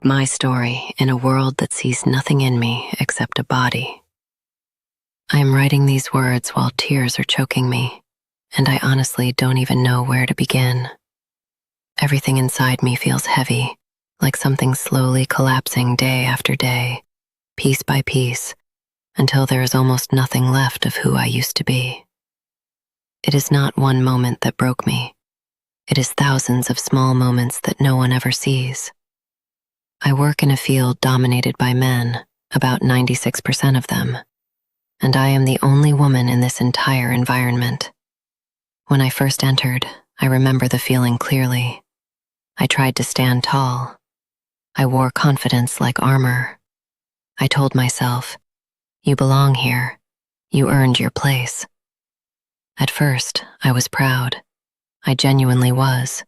My story in a world that sees nothing in me except a body. I am writing these words while tears are choking me, and I honestly don't even know where to begin. Everything inside me feels heavy, like something slowly collapsing day after day, piece by piece, until there is almost nothing left of who I used to be. It is not one moment that broke me. It is thousands of small moments that no one ever sees. I work in a field dominated by men, about 96% of them, and I am the only woman in this entire environment. When I first entered, I remember the feeling clearly. I tried to stand tall. I wore confidence like armor. I told myself, "You belong here. You earned your place." At first, I was proud. I genuinely was.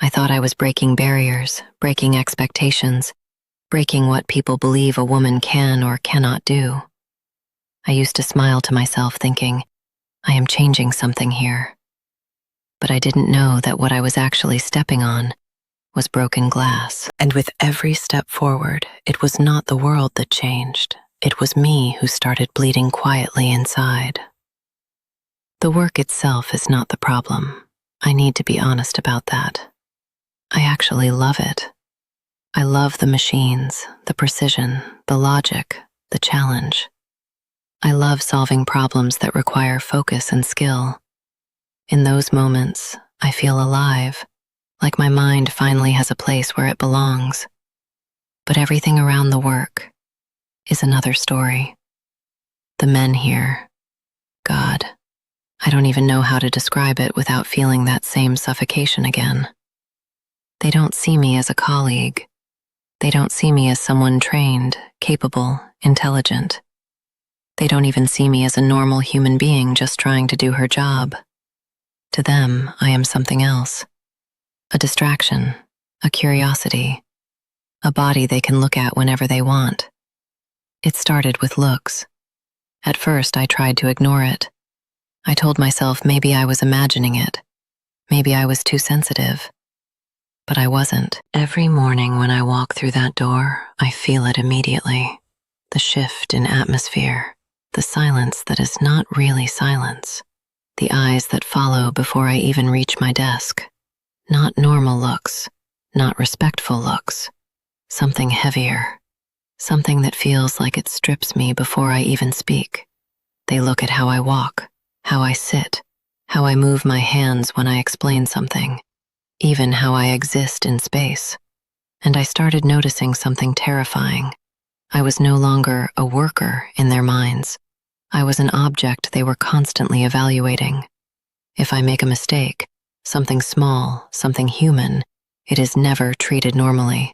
I thought I was breaking barriers, breaking expectations, breaking what people believe a woman can or cannot do. I used to smile to myself thinking, I am changing something here. But I didn't know that what I was actually stepping on was broken glass. And with every step forward, it was not the world that changed. It was me who started bleeding quietly inside. The work itself is not the problem. I need to be honest about that. I actually love it. I love the machines, the precision, the logic, the challenge. I love solving problems that require focus and skill. In those moments, I feel alive, like my mind finally has a place where it belongs. But everything around the work is another story. The men here, God, I don't even know how to describe it without feeling that same suffocation again. They don't see me as a colleague. They don't see me as someone trained, capable, intelligent. They don't even see me as a normal human being just trying to do her job. To them, I am something else. A distraction, a curiosity, a body they can look at whenever they want. It started with looks. At first, I tried to ignore it. I told myself maybe I was imagining it. Maybe I was too sensitive. But I wasn't. Every morning when I walk through that door, I feel it immediately. The shift in atmosphere, the silence that is not really silence, the eyes that follow before I even reach my desk. Not normal looks, not respectful looks, something heavier, something that feels like it strips me before I even speak. They look at how I walk, how I sit, how I move my hands when I explain something, even how I exist in space. And I started noticing something terrifying. I was no longer a worker in their minds. I was an object they were constantly evaluating. If I make a mistake, something small, something human, it is never treated normally.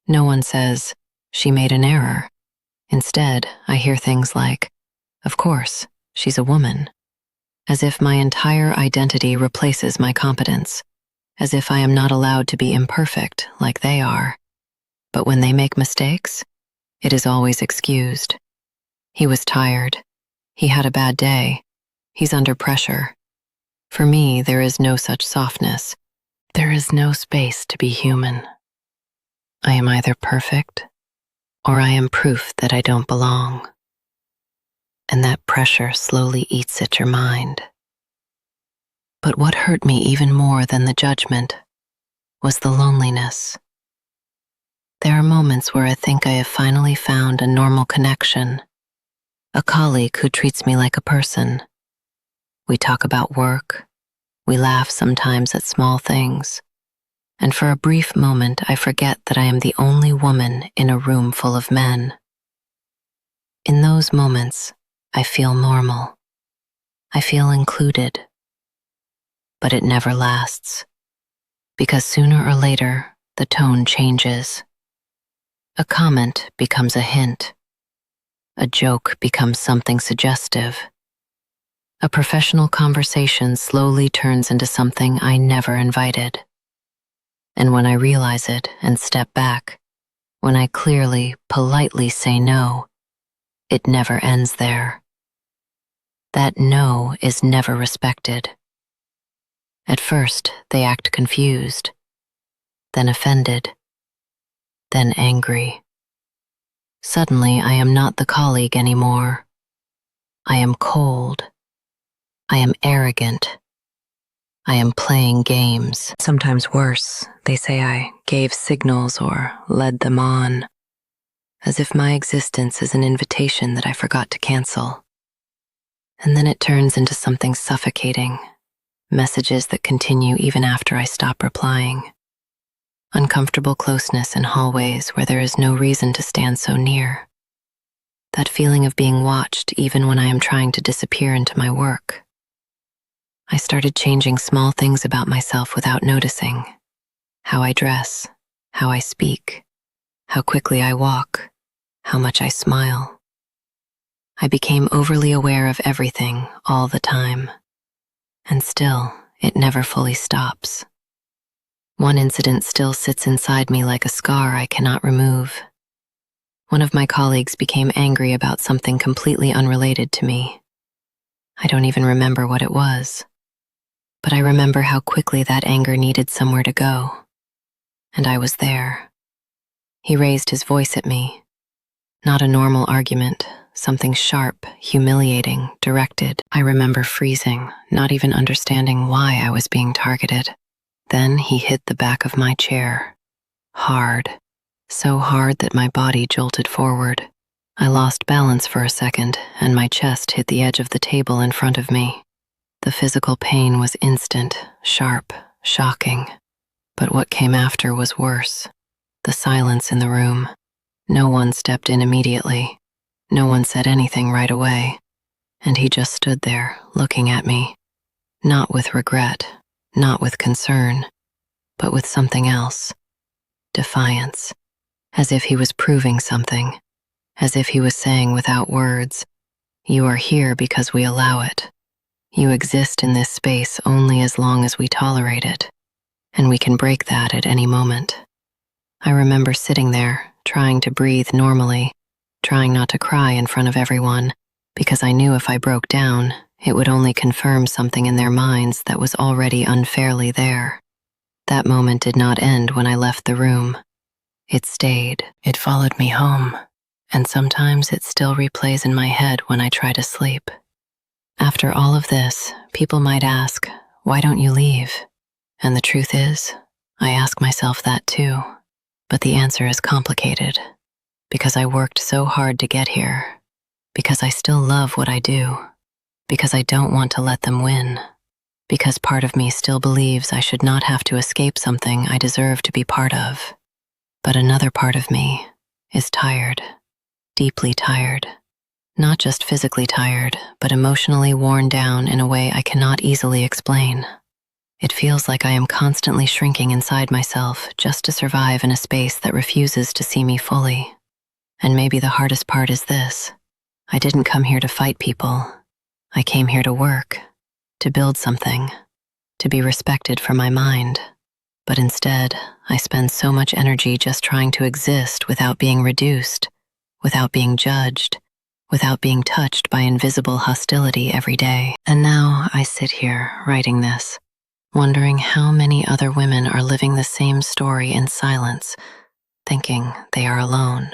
No one says, "She made an error." Instead, I hear things like, "Of course, she's a woman." As if my entire identity replaces my competence, as if I am not allowed to be imperfect like they are. But when they make mistakes, it is always excused. He was tired. He had a bad day. He's under pressure. For me, there is no such softness. There is no space to be human. I am either perfect, or I am proof that I don't belong. And that pressure slowly eats at your mind. But what hurt me even more than the judgment was the loneliness. There are moments where I think I have finally found a normal connection, a colleague who treats me like a person. We talk about work, we laugh sometimes at small things, and for a brief moment I forget that I am the only woman in a room full of men. In those moments, I feel normal. I feel included. But it never lasts, because sooner or later, the tone changes. A comment becomes a hint. A joke becomes something suggestive. A professional conversation slowly turns into something I never invited. And when I realize it and step back, when I clearly, politely say no, it never ends there. That no is never respected. At first, they act confused, then offended, then angry. Suddenly, I am not the colleague anymore. I am cold. I am arrogant. I am playing games. Sometimes worse, they say I gave signals or led them on, as if my existence is an invitation that I forgot to cancel. And then it turns into something suffocating, messages that continue even after I stop replying. Uncomfortable closeness in hallways where there is no reason to stand so near. That feeling of being watched even when I am trying to disappear into my work. I started changing small things about myself without noticing. How I dress, how I speak, how quickly I walk, how much I smile. I became overly aware of everything all the time. And still, it never fully stops. One incident still sits inside me like a scar I cannot remove. One of my colleagues became angry about something completely unrelated to me. I don't even remember what it was. But I remember how quickly that anger needed somewhere to go. And I was there. He raised his voice at me. Not a normal argument, something sharp, humiliating, directed. I remember freezing, not even understanding why I was being targeted. Then he hit the back of my chair. Hard. So hard that my body jolted forward. I lost balance for a second, and my chest hit the edge of the table in front of me. The physical pain was instant, sharp, shocking. But what came after was worse. The silence in the room. No one stepped in immediately. No one said anything right away. And he just stood there, looking at me. Not with regret, not with concern, but with something else. Defiance. As if he was proving something. As if he was saying without words, "You are here because we allow it. You exist in this space only as long as we tolerate it, and we can break that at any moment." I remember sitting there, trying to breathe normally, trying not to cry in front of everyone, because I knew if I broke down, it would only confirm something in their minds that was already unfairly there. That moment did not end when I left the room. It stayed. It followed me home, and sometimes it still replays in my head when I try to sleep. After all of this, people might ask, "Why don't you leave?" And the truth is, I ask myself that too. But the answer is complicated. Because I worked so hard to get here. Because I still love what I do. Because I don't want to let them win. Because part of me still believes I should not have to escape something I deserve to be part of. But another part of me is tired. Deeply tired. Not just physically tired, but emotionally worn down in a way I cannot easily explain. It feels like I am constantly shrinking inside myself just to survive in a space that refuses to see me fully. And maybe the hardest part is this. I didn't come here to fight people. I came here to work, to build something, to be respected for my mind. But instead, I spend so much energy just trying to exist without being reduced, without being judged, without being touched by invisible hostility every day. And now I sit here writing this, wondering how many other women are living the same story in silence, thinking they are alone.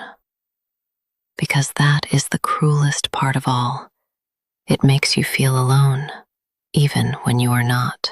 Because that is the cruelest part of all. It makes you feel alone, even when you are not.